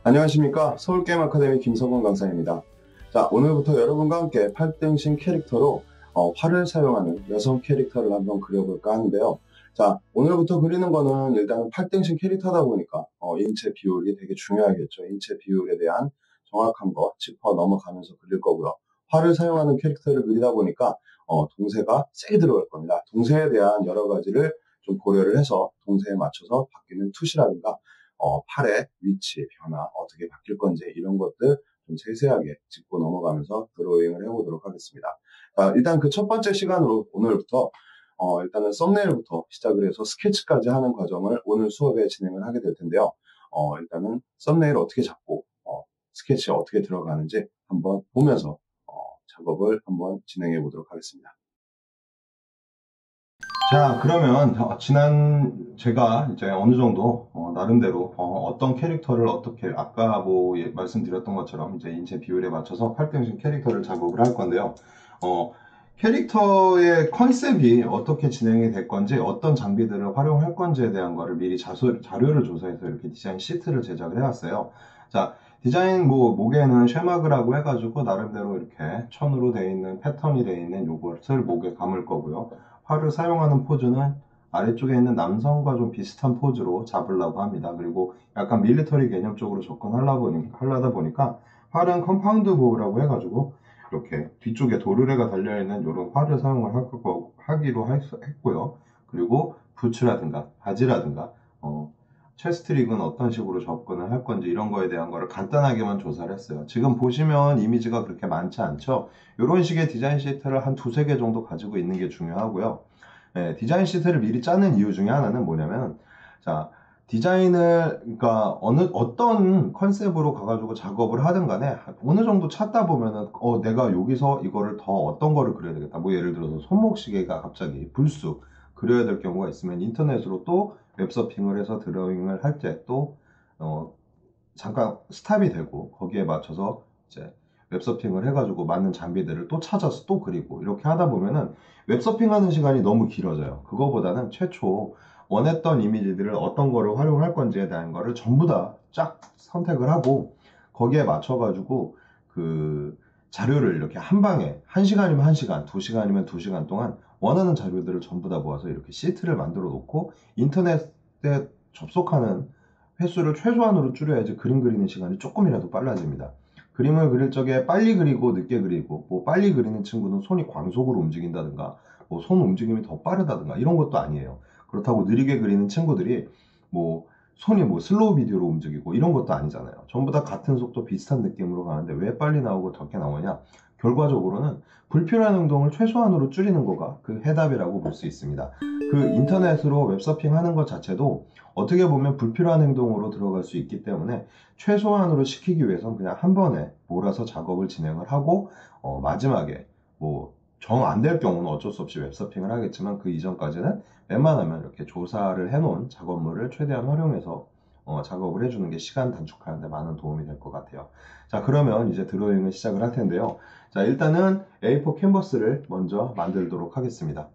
안녕하십니까. 서울게임 아카데미 김성근 강사입니다. 자, 오늘부터 여러분과 함께 팔등신 캐릭터로 활을 사용하는 여성 캐릭터를 한번 그려볼까 하는데요. 자, 오늘부터 그리는 거는 일단은 팔등신 캐릭터다 보니까 인체 비율이 되게 중요하겠죠. 인체 비율에 대한 정확한 거 짚어 넘어가면서 그릴 거고요. 활을 사용하는 캐릭터를 그리다 보니까 동세가 세게 들어갈 겁니다. 동세에 대한 여러 가지를 좀 고려를 해서 동세에 맞춰서 바뀌는 투시라든가 팔의 위치, 변화, 어떻게 바뀔 건지 이런 것들 좀 세세하게 짚고 넘어가면서 드로잉을 해보도록 하겠습니다. 일단 그 첫 번째 시간으로 오늘부터 일단은 썸네일부터 시작을 해서 스케치까지 하는 과정을 오늘 수업에 진행을 하게 될 텐데요. 일단은 썸네일 어떻게 잡고 스케치 어떻게 들어가는지 한번 보면서 작업을 한번 진행해 보도록 하겠습니다. 자, 그러면 제가 이제 어느 정도 나름대로 어떤 캐릭터를 어떻게 아까 말씀드렸던 것처럼 이제 인체 비율에 맞춰서 팔등신 캐릭터를 작업을 할 건데요. 어, 캐릭터의 컨셉이 어떻게 진행이 될 건지, 어떤 장비들을 활용할 건지에 대한 거를 미리 자료를 조사해서 이렇게 디자인 시트를 제작을 해왔어요. 자, 디자인 목에는 쉐마그라고 해가지고 나름대로 이렇게 천으로 되어 있는 패턴이 되어 있는 요것을 목에 감을 거고요. 활을 사용하는 포즈는 아래쪽에 있는 남성과 좀 비슷한 포즈로 잡으려고 합니다. 그리고 약간 밀리터리 개념적으로 하려다 보니까 활은 컴파운드 보우라고 해가지고 이렇게 뒤쪽에 도르래가 달려있는 이런 활을 사용을 하기로 했고요. 그리고 부츠라든가 바지라든가 체스트릭은 어떤 식으로 접근을 할 건지 이런 거에 대한 거를 간단하게만 조사를 했어요. 지금 보시면 이미지가 그렇게 많지 않죠. 이런 식의 디자인 시트를 한 두세 개 정도 가지고 있는 게 중요하고요. 디자인 시트를 미리 짜는 이유 중에 하나는 뭐냐면, 자, 그러니까 어떤 컨셉으로 가가지고 작업을 하든 간에 어느 정도 찾다 보면은, 내가 여기서 이거를 더 어떤 거를 그려야 되겠다. 뭐 예를 들어서 손목시계가 갑자기 불쑥 그려야 될 경우가 있으면 인터넷으로 또 웹서핑을 해서 드로잉을 할 때 또, 잠깐 스탑이 되고 거기에 맞춰서 이제 웹서핑을 해가지고 맞는 장비들을 또 찾아서 또 그리고 이렇게 하다 보면은 웹서핑하는 시간이 너무 길어져요. 그거보다는 최초 원했던 이미지들을 어떤 거를 활용할 건지에 대한 거를 전부 다 쫙 선택을 하고 거기에 맞춰가지고 그 자료를 이렇게 한 방에 1시간이면 1시간, 2시간이면 2시간 동안 원하는 자료들을 전부 다 모아서 이렇게 시트를 만들어 놓고 인터넷에 접속하는 횟수를 최소한으로 줄여야지 그림 그리는 시간이 조금이라도 빨라집니다. 그림을 그릴 적에 빨리 그리고 늦게 그리고 뭐 빨리 그리는 친구는 손이 광속으로 움직인다든가 뭐 손 움직임이 더 빠르다든가 이런 것도 아니에요. 그렇다고 느리게 그리는 친구들이 뭐 손이 뭐 슬로우 비디오로 움직이고 이런 것도 아니잖아요. 전부 다 같은 속도 비슷한 느낌으로 가는데 왜 빨리 나오고 적게 나오냐? 결과적으로는 불필요한 행동을 최소한으로 줄이는 거가 그 해답이라고 볼 수 있습니다. 그 인터넷으로 웹서핑 하는 것 자체도 어떻게 보면 불필요한 행동으로 들어갈 수 있기 때문에 최소한으로 시키기 위해서는 그냥 한 번에 몰아서 작업을 진행을 하고 마지막에 뭐 정 안 될 경우는 어쩔 수 없이 웹서핑을 하겠지만 그 이전까지는 웬만하면 이렇게 조사를 해놓은 작업물을 최대한 활용해서 작업을 해주는 게 시간 단축하는 데 많은 도움이 될 것 같아요. 자, 그러면 이제 드로잉을 시작을 할 텐데요. 자, 일단은 A4 캔버스를 먼저 만들도록 하겠습니다.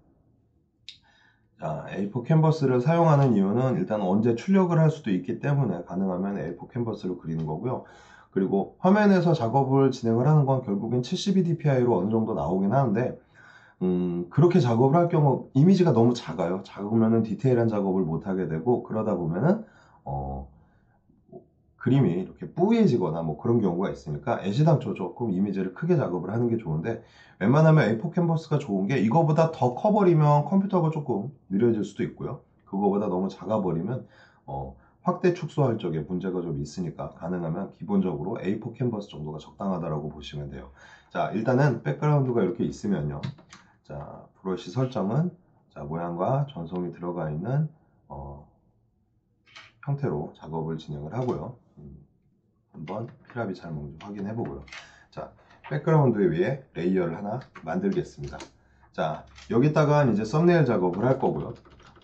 자, A4 캔버스를 사용하는 이유는 일단 언제 출력을 할 수도 있기 때문에 가능하면 A4 캔버스로 그리는 거고요. 그리고 화면에서 작업을 진행을 하는 건 결국엔 72dpi로 어느 정도 나오긴 하는데 그렇게 작업을 할 경우 이미지가 너무 작아요. 작으면은 디테일한 작업을 못 하게 되고 그러다 보면은 어, 그림이 이렇게 뿌얘지거나 뭐 그런 경우가 있으니까 애시당초 조금 이미지를 크게 작업을 하는 게 좋은데 웬만하면 A4 캔버스가 좋은 게 이거보다 더 커버리면 컴퓨터가 조금 느려질 수도 있고요. 그거보다 너무 작아버리면 확대 축소할 적에 문제가 좀 있으니까 가능하면 기본적으로 A4 캔버스 정도가 적당하다라고 보시면 돼요. 자, 일단은 백그라운드가 이렇게 있으면요. 자, 브러쉬 설정은 자, 모양과 전송이 들어가 있는 형태로 작업을 진행을 하고요. 한번 필압이 잘 먹는지 확인해 보고요. 자, 백그라운드 위에 레이어를 하나 만들겠습니다. 자, 여기다가 이제 썸네일 작업을 할 거고요.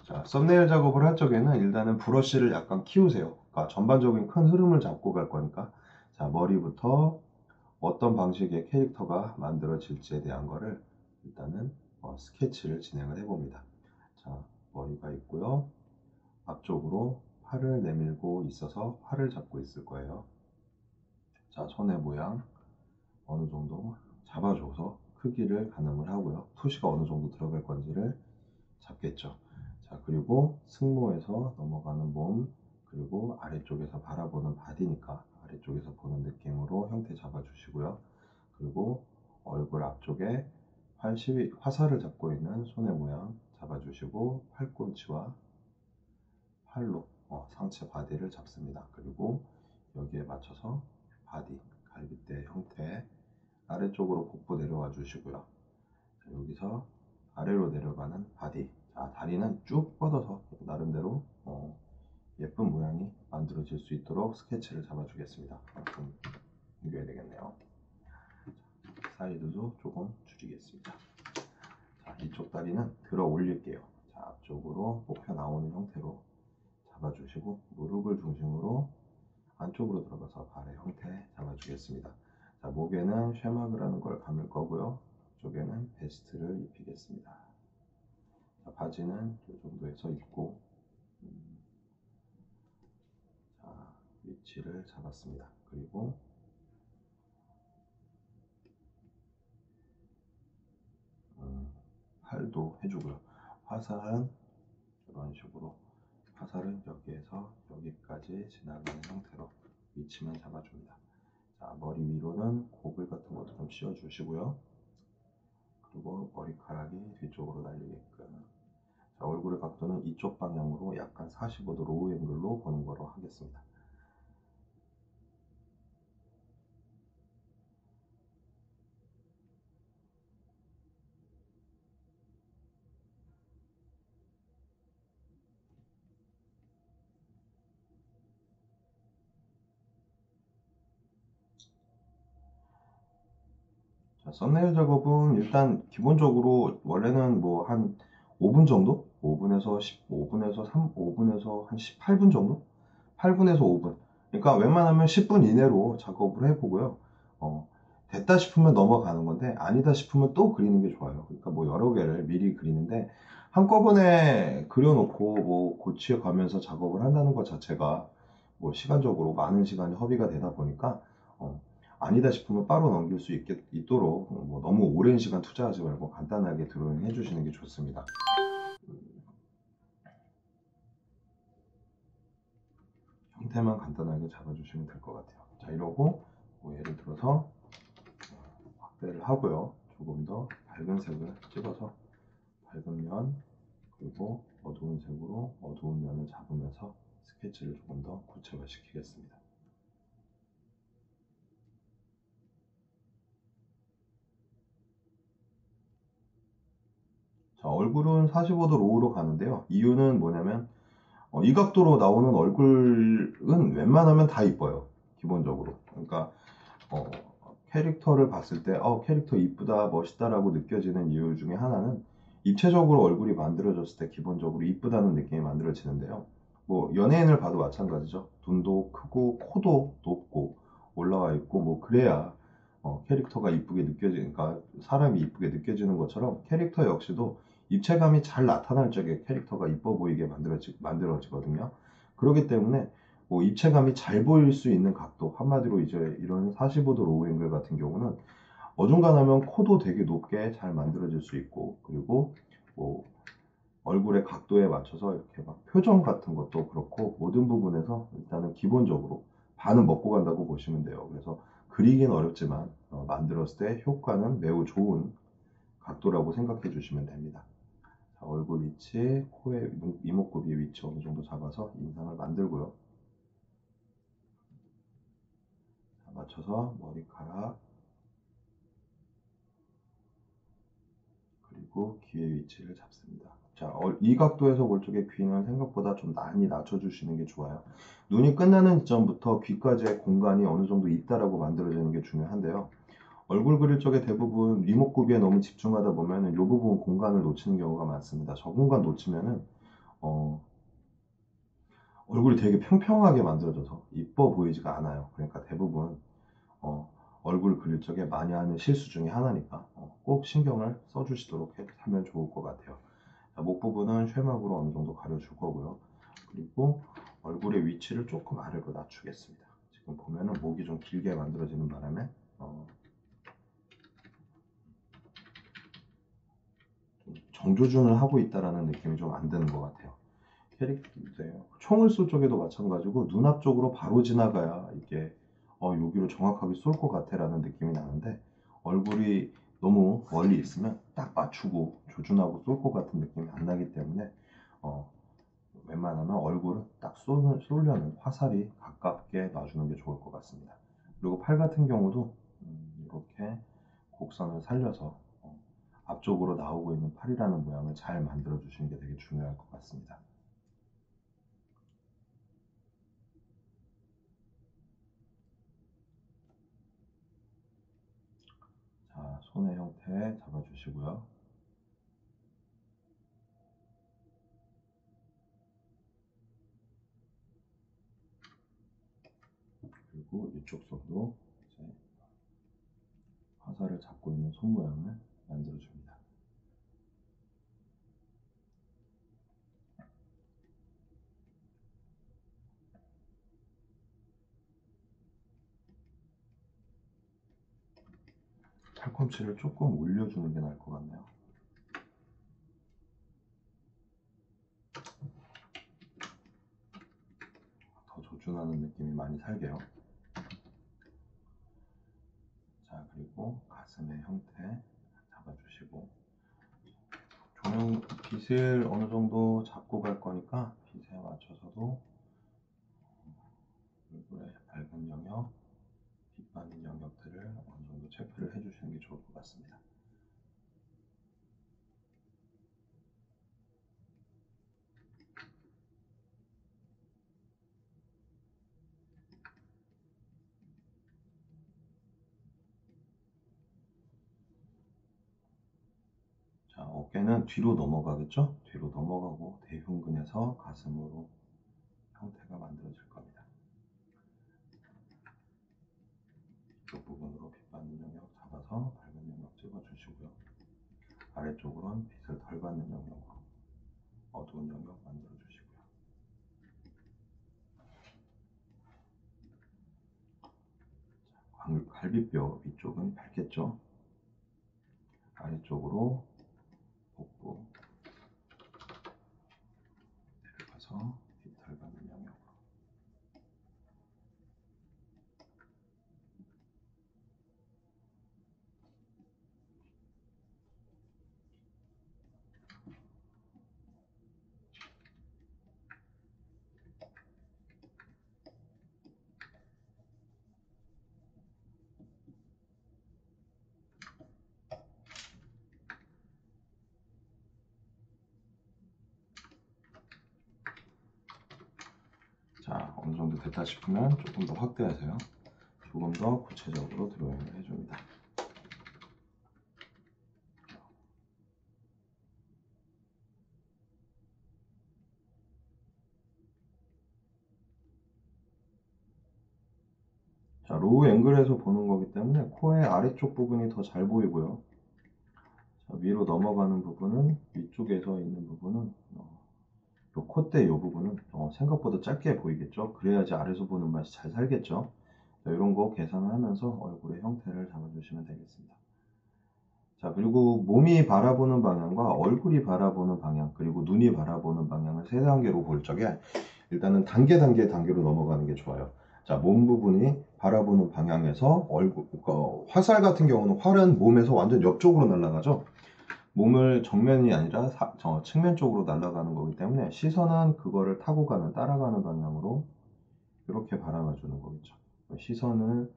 자, 썸네일 작업을 할 적에는 일단은 브러쉬를 약간 키우세요. 그러니까 전반적인 큰 흐름을 잡고 갈 거니까. 자, 머리부터 어떤 방식의 캐릭터가 만들어질지에 대한 거를 일단은 스케치를 진행을 해 봅니다. 자, 머리가 있고요. 앞쪽으로 팔을 내밀고 있어서 팔을 잡고 있을 거예요. 자, 손의 모양 어느 정도 잡아줘서 크기를 가늠을 하고요. 투시가 어느 정도 들어갈 건지를 잡겠죠. 자, 그리고 승모에서 넘어가는 몸, 그리고 아래쪽에서 바라보는 바디니까 아래쪽에서 보는 느낌으로 형태 잡아주시고요. 그리고 얼굴 앞쪽에 화살을 잡고 있는 손의 모양 잡아주시고 팔꿈치와 팔로 상체 바디를 잡습니다. 그리고 여기에 맞춰서 바디, 갈비뼈 형태 아래쪽으로 복부 내려와 주시고요. 자, 여기서 아래로 내려가는 바디. 자, 다리는 쭉 뻗어서 나름대로 예쁜 모양이 만들어질 수 있도록 스케치를 잡아주겠습니다. 좀 옮겨야 되겠네요. 사이드도 조금 줄이겠습니다. 자, 이쪽 다리는 들어 올릴게요. 자, 앞쪽으로 뽑혀 나오는 형태로 잡아주시고 무릎을 중심으로 안쪽으로 들어가서 발의 형태 잡아주겠습니다. 자, 목에는 쉐마그라는 걸 감을 거고요. 쪽에는 베스트를 입히겠습니다. 자, 바지는 이 정도에서 입고 자, 위치를 잡았습니다. 그리고 팔도 해주고요. 화살은 이런 식으로 화살은 여기에서 여기까지 지나가는 형태로 위치만 잡아줍니다. 자, 머리 위로는 고글 같은 것도 좀 씌워 주시고요. 그리고 머리카락이 뒤쪽으로 날리게끔. 자, 얼굴의 각도는 이쪽 방향으로 약간 45도 로우 앵글로 보는 거로 하겠습니다. 자, 썸네일 작업은 일단 기본적으로 원래는 뭐 한 5분 정도? 5분에서 15분에서 5분에서 한 18분 정도? 8분에서 5분. 그러니까 웬만하면 10분 이내로 작업을 해보고요. 됐다 싶으면 넘어가는 건데 아니다 싶으면 또 그리는 게 좋아요. 그러니까 뭐 여러 개를 미리 그리는데 한꺼번에 그려놓고 뭐 고치어 가면서 작업을 한다는 것 자체가 뭐 시간적으로 많은 시간이 허비가 되다 보니까 어, 아니다 싶으면 바로 넘길 수 있도록 뭐 너무 오랜 시간 투자하지 말고 간단하게 드로잉 해주시는 게 좋습니다. 형태만 간단하게 잡아주시면 될 것 같아요. 자, 이러고 뭐 예를 들어서 확대를 하고요. 조금 더 밝은 색을 찍어서 밝은 면 그리고 어두운 색으로 어두운 면을 잡으면서 스케치를 조금 더 구체화 시키겠습니다. 자, 얼굴은 45도 로우로 가는데요. 이유는 뭐냐면 이 각도로 나오는 얼굴은 웬만하면 다 이뻐요. 기본적으로. 그러니까 어, 캐릭터를 봤을 때 캐릭터 이쁘다 멋있다라고 느껴지는 이유 중에 하나는 입체적으로 얼굴이 만들어졌을 때 기본적으로 이쁘다는 느낌이 만들어지는데요. 뭐 연예인을 봐도 마찬가지죠. 눈도 크고 코도 높고 올라와 있고 뭐 그래야 캐릭터가 이쁘게 느껴지니까 사람이 이쁘게 느껴지는 것처럼 캐릭터 역시도 입체감이 잘 나타날 적에 캐릭터가 이뻐 보이게 만들어지거든요. 그렇기 때문에 뭐 입체감이 잘 보일 수 있는 각도, 한마디로 이제 이런 45도 로우 앵글 같은 경우는 어중간하면 코도 되게 높게 잘 만들어질 수 있고, 그리고 뭐 얼굴의 각도에 맞춰서 이렇게 막 표정 같은 것도 그렇고 모든 부분에서 일단은 기본적으로 반은 먹고 간다고 보시면 돼요. 그래서 그리긴 어렵지만 만들었을 때 효과는 매우 좋은 각도라고 생각해 주시면 됩니다. 자, 얼굴 위치, 코의 이목구비 위치 어느 정도 잡아서 인상을 만들고요. 자, 맞춰서 머리카락 그리고 귀의 위치를 잡습니다. 자, 이 각도에서 볼 적에 귀는 생각보다 좀 많이 낮춰주시는 게 좋아요. 눈이 끝나는 지점부터 귀까지의 공간이 어느 정도 있다라고 만들어지는 게 중요한데요. 얼굴 그릴 적에 대부분 이목구비에 너무 집중하다 보면 이 부분 공간을 놓치는 경우가 많습니다. 저 공간 놓치면은 어, 얼굴이 되게 평평하게 만들어져서 이뻐 보이지가 않아요. 그러니까 대부분 어, 얼굴 그릴 적에 많이 하는 실수 중에 하나니까 꼭 신경을 써주시도록 하면 좋을 것 같아요. 자, 목 부분은 쉐막으로 어느 정도 가려줄 거고요. 그리고 얼굴의 위치를 조금 아래로 낮추겠습니다. 지금 보면은 목이 좀 길게 만들어지는 바람에 좀 정조준을 하고 있다라는 느낌이 좀 안 드는 것 같아요. 이제 총을 쏠 적에도 마찬가지고 눈 앞쪽으로 바로 지나가야 이게 여기로 정확하게 쏠 것 같아라는 느낌이 나는데, 얼굴이 너무 멀리 있으면 딱 맞추고 조준하고 쏠 것 같은 느낌이 안 나기 때문에 웬만하면 얼굴은 딱 쏠려는 화살이 가깝게 놔주는 게 좋을 것 같습니다. 그리고 팔 같은 경우도 이렇게 곡선을 살려서 앞쪽으로 나오고 있는 팔이라는 모양을 잘 만들어 주시는 게 되게 중요할 것 같습니다. 자, 손의 형태 잡아주시고요. 그리고 이쪽 손도 이제 화살을 잡고 있는 손 모양을 만들어줍니다. 팔꿈치를 조금 올려주는 게 나을 것 같네요. 더 조준하는 느낌이 많이 살게요. 자, 그리고 가슴의 형태 잡아주시고, 조명 빛을 어느 정도 잡고 갈 거니까 빛에 맞춰서도 얼굴의 밝은 영역, 빛 받는 영역들을 어느 정도 체크를 해주시는 게 좋을 것 같습니다. 자, 어깨는 뒤로 넘어가겠죠? 뒤로 넘어가고 대흉근에서 가슴으로 형태가 만들어질 겁니다. 이쪽 부분으로 빛 받는 영역 잡아서 밝은 영역 찍어주시고요. 아래쪽으로는 빛을 덜 받는 영역으로 어두운 영역 만들어주시고요. 갈비뼈 위쪽은 밝겠죠? 아래쪽으로 복부 내려가서 빛 덜 받는 영역으로. 자, 어느 정도 됐다 싶으면 조금 더 확대하세요. 조금 더 구체적으로 드로잉을 해줍니다. 자, 로우 앵글에서 보는 거기 때문에 코의 아래쪽 부분이 더 잘 보이고요. 자, 위로 넘어가는 부분은, 위쪽에서 있는 부분은 요 콧대 요 부분은 생각보다 짧게 보이겠죠. 그래야지 아래서 보는 맛이 잘 살겠죠. 자, 이런 거 계산을 하면서 얼굴의 형태를 잡아주시면 되겠습니다. 자, 그리고 몸이 바라보는 방향과 얼굴이 바라보는 방향, 그리고 눈이 바라보는 방향을 세 단계로 볼 적에 일단은 단계로 넘어가는 게 좋아요. 자, 몸 부분이 바라보는 방향에서 화살 같은 경우는 활은 몸에서 완전 옆쪽으로 날아가죠. 몸을 정면이 아니라 측면 쪽으로 날아가는 거기 때문에 시선은 그거를 타고 가는, 따라가는 방향으로 이렇게 바라봐 주는 거겠죠. 시선을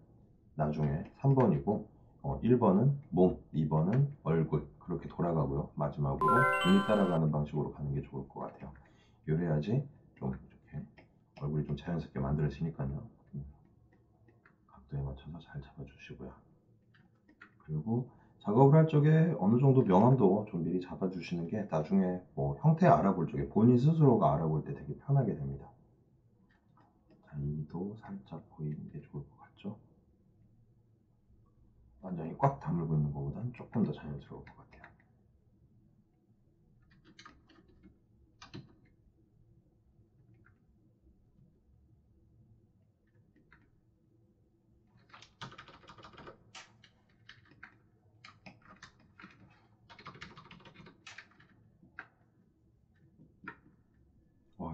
나중에 3번이고 1번은 몸, 2번은 얼굴, 그렇게 돌아가고요. 마지막으로 눈이 따라가는 방식으로 가는 게 좋을 것 같아요. 이래야지 좀 이렇게 얼굴이 좀 자연스럽게 만들어지니까요. 각도에 맞춰서 잘 잡아주시고요. 그리고 작업을 할 적에 어느 정도 명암도 좀 미리 잡아주시는 게 나중에 뭐 형태 알아볼 적에 본인 스스로가 알아볼 때 되게 편하게 됩니다. 자, 이도 살짝 보이는 게 좋을 것 같죠? 완전히 꽉 다물고 있는 것보다는 조금 더 자연스러울 것 같아요.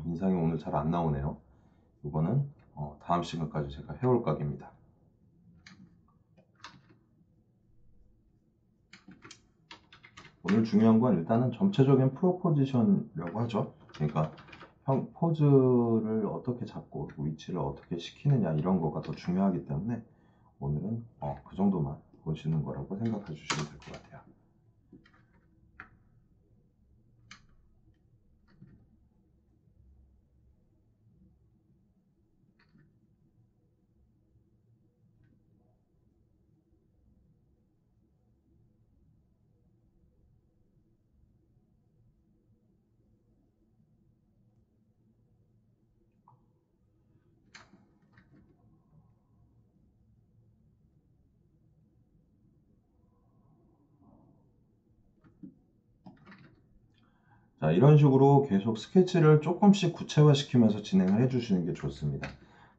인상이 오늘 잘 안 나오네요. 이거는 다음 시간까지 제가 해올 각입니다. 오늘 중요한 건 일단은 전체적인 프로포지션이라고 하죠. 그러니까 포즈를 어떻게 잡고 위치를 어떻게 시키느냐 이런 거가 더 중요하기 때문에 오늘은 그 정도만 보시는 거라고 생각해 주시면 될 것 같아요. 자, 이런 식으로 계속 스케치를 조금씩 구체화시키면서 진행을 해주시는 게 좋습니다.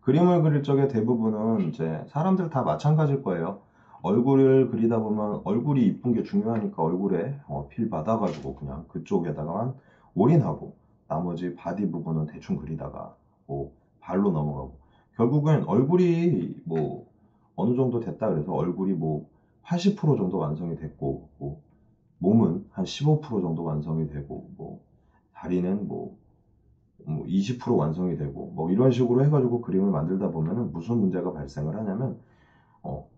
그림을 그릴 적에 대부분은 이제 사람들 다 마찬가지일 거예요. 얼굴을 그리다 보면 얼굴이 이쁜 게 중요하니까 얼굴에 필 받아가지고 그냥 그쪽에다가만 올인하고 나머지 바디 부분은 대충 그리다가 뭐 발로 넘어가고 결국엔 얼굴이 뭐 어느 정도 됐다 그래서 얼굴이 뭐 80% 정도 완성이 됐고 뭐 몸은 한 15% 정도 완성이 되고 뭐 다리는 뭐 20% 완성이 되고 뭐 이런 식으로 해가지고 그림을 만들다 보면은 무슨 문제가 발생을 하냐면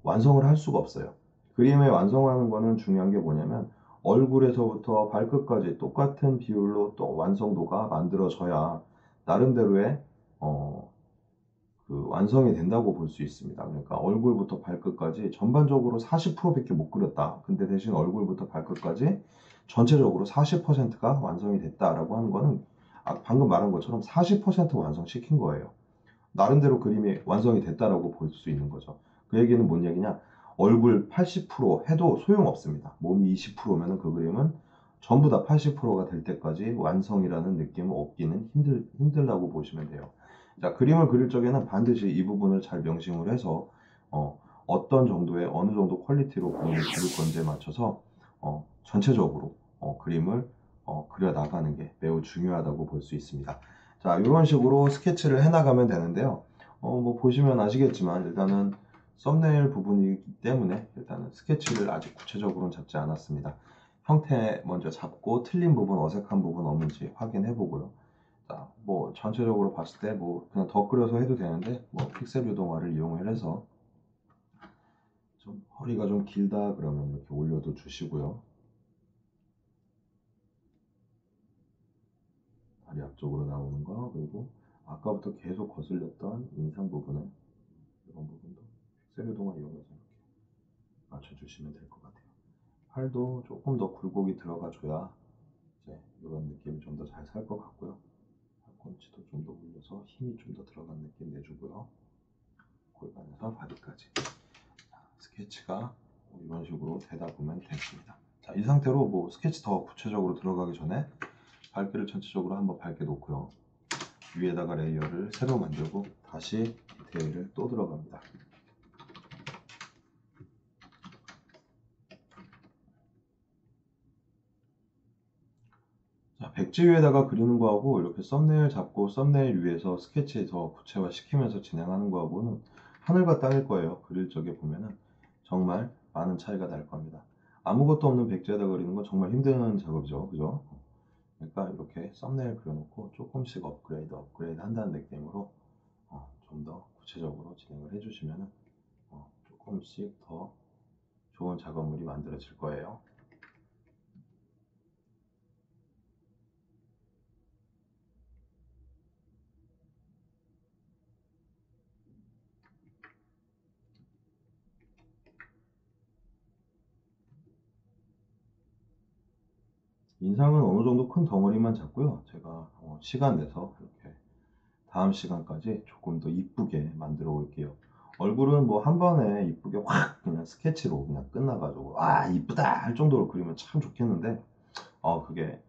완성을 할 수가 없어요. 그림을 완성하는 거는 중요한 게 뭐냐면 얼굴에서부터 발끝까지 똑같은 비율로 또 완성도가 만들어져야 나름대로의 어, 그 완성이 된다고 볼 수 있습니다. 그러니까 얼굴부터 발끝까지 전반적으로 40%밖에 못 그렸다. 근데 대신 얼굴부터 발끝까지 전체적으로 40%가 완성이 됐다라고 하는 거는 방금 말한 것처럼 40% 완성시킨 거예요. 나름대로 그림이 완성이 됐다라고 볼 수 있는 거죠. 그 얘기는 뭔 얘기냐? 얼굴 80% 해도 소용없습니다. 몸이 20%면은 그 그림은 전부 다 80%가 될 때까지 완성이라는 느낌을 얻기는 힘들다고 보시면 돼요. 자, 그림을 그릴 적에는 반드시 이 부분을 잘 명심을 해서 어떤 정도의 어느 정도 퀄리티로 그림을 그릴 건지에 맞춰서 전체적으로 그림을 그려 나가는 게 매우 중요하다고 볼 수 있습니다. 자, 이런 식으로 스케치를 해나가면 되는데요. 뭐 보시면 아시겠지만 일단은 썸네일 부분이기 때문에 일단은 스케치를 아직 구체적으로는 잡지 않았습니다. 형태 먼저 잡고 틀린 부분, 어색한 부분 없는지 확인해 보고요. 자, 뭐 전체적으로 봤을 때 뭐 그냥 더 그려서 해도 되는데 뭐 픽셀 유동화를 이용을 해서 좀 허리가 좀 길다 그러면 이렇게 올려도 주시고요. 다리 앞쪽으로 나오는 거 그리고 아까부터 계속 거슬렸던 인상 부분에 이런 부분도 픽셀 유동화 이용해서 이렇게 맞춰주시면 될 것 같아요. 팔도 조금 더 굴곡이 들어가줘야 이제 이런 느낌이 좀 더 잘 살 것 같고요. 팔꿈치도 좀 더 올려서 힘이 좀 더 들어간 느낌 내주고요. 골반에서 바디까지. 스케치가 이런 식으로 되다 보면 됐습니다. 자, 이 상태로 뭐 스케치 더 구체적으로 들어가기 전에 밝기를 전체적으로 한번 밝게 놓고요. 위에다가 레이어를 새로 만들고 다시 디테일을 또 들어갑니다. 자, 백지 위에다가 그리는 거하고 이렇게 썸네일 잡고 썸네일 위에서 스케치 더 구체화 시키면서 진행하는 거하고는 하늘과 땅일 거예요. 그릴 적에 보면은 정말 많은 차이가 날 겁니다. 아무것도 없는 백지에다 그리는 건 정말 힘든 작업이죠. 그죠? 그러니까 이렇게 썸네일 그려놓고 조금씩 업그레이드 한다는 느낌으로 좀 더 구체적으로 진행을 해주시면 조금씩 더 좋은 작업물이 만들어질 거예요. 인상은 어느 정도 큰 덩어리만 잡고요. 제가 시간 내서 이렇게 다음 시간까지 조금 더 이쁘게 만들어 올게요. 얼굴은 뭐 한 번에 이쁘게 확 그냥 스케치로 그냥 끝나가지고 이쁘다 할 정도로 그리면 참 좋겠는데 그게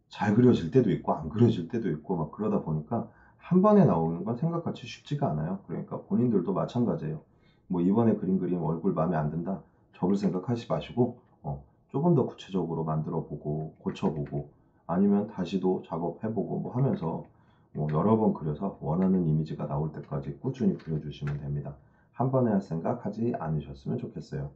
잘 그려질 때도 있고 안 그려질 때도 있고 막 그러다 보니까 한 번에 나오는 건 생각같이 쉽지가 않아요. 그러니까 본인들도 마찬가지예요. 뭐 이번에 그린 그림 얼굴 마음에 안 든다 접을 생각하지 마시고 조금 더 구체적으로 만들어 보고 고쳐보고 아니면 다시도 작업해보고 뭐 하면서 뭐 여러 번 그려서 원하는 이미지가 나올 때까지 꾸준히 그려주시면 됩니다. 한 번에 할 생각 하지 않으셨으면 좋겠어요.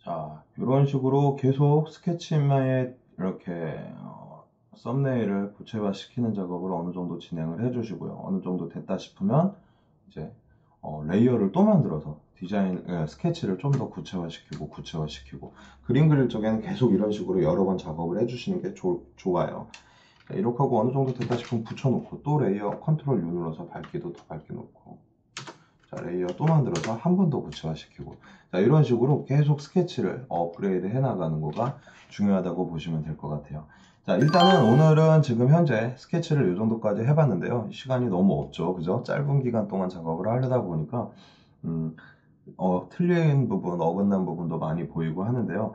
자, 이런 식으로 계속 스케치에 이렇게 썸네일을 구체화 시키는 작업을 어느 정도 진행을 해주시고요. 어느 정도 됐다 싶으면 이제 레이어를 또 만들어서 스케치를 좀 더 구체화시키고 그림 그릴 적에는 계속 이런 식으로 여러 번 작업을 해주시는 게 좋아요. 자, 이렇게 하고 어느 정도 됐다 싶으면 붙여놓고 또 레이어 컨트롤 U 눌러서 밝기도 더 밝게 놓고, 자, 레이어 또 만들어서 한 번 더 구체화시키고, 자, 이런 식으로 계속 스케치를 업그레이드 해 나가는 거가 중요하다고 보시면 될 것 같아요. 자, 일단은 오늘은 지금 현재 스케치를 이 정도까지 해봤는데요. 시간이 너무 없죠, 그죠? 짧은 기간 동안 작업을 하려다 보니까 틀린 부분, 어긋난 부분도 많이 보이고 하는데요.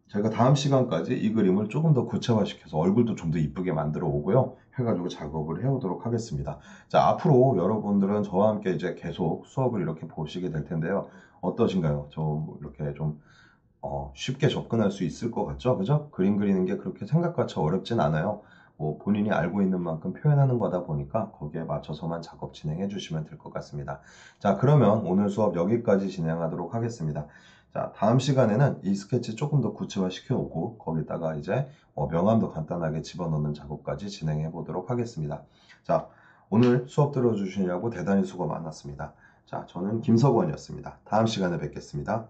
제가 다음 시간까지 이 그림을 조금 더 구체화시켜서 얼굴도 좀 더 이쁘게 만들어 오고요. 해가지고 작업을 해오도록 하겠습니다. 자, 앞으로 여러분들은 저와 함께 이제 계속 수업을 이렇게 보시게 될 텐데요. 어떠신가요? 이렇게 좀 쉽게 접근할 수 있을 것 같죠? 그죠? 그림 그리는 게 그렇게 생각같이 어렵진 않아요. 뭐 본인이 알고 있는 만큼 표현하는 거다 보니까 거기에 맞춰서만 작업 진행해 주시면 될 것 같습니다. 자, 그러면 오늘 수업 여기까지 진행하도록 하겠습니다. 자, 다음 시간에는 이 스케치 조금 더 구체화 시켜오고 거기다가 이제 명암도 간단하게 집어넣는 작업까지 진행해 보도록 하겠습니다. 자, 오늘 수업 들어주시냐고 대단히 수고 많았습니다. 자, 저는 김석원이었습니다. 다음 시간에 뵙겠습니다.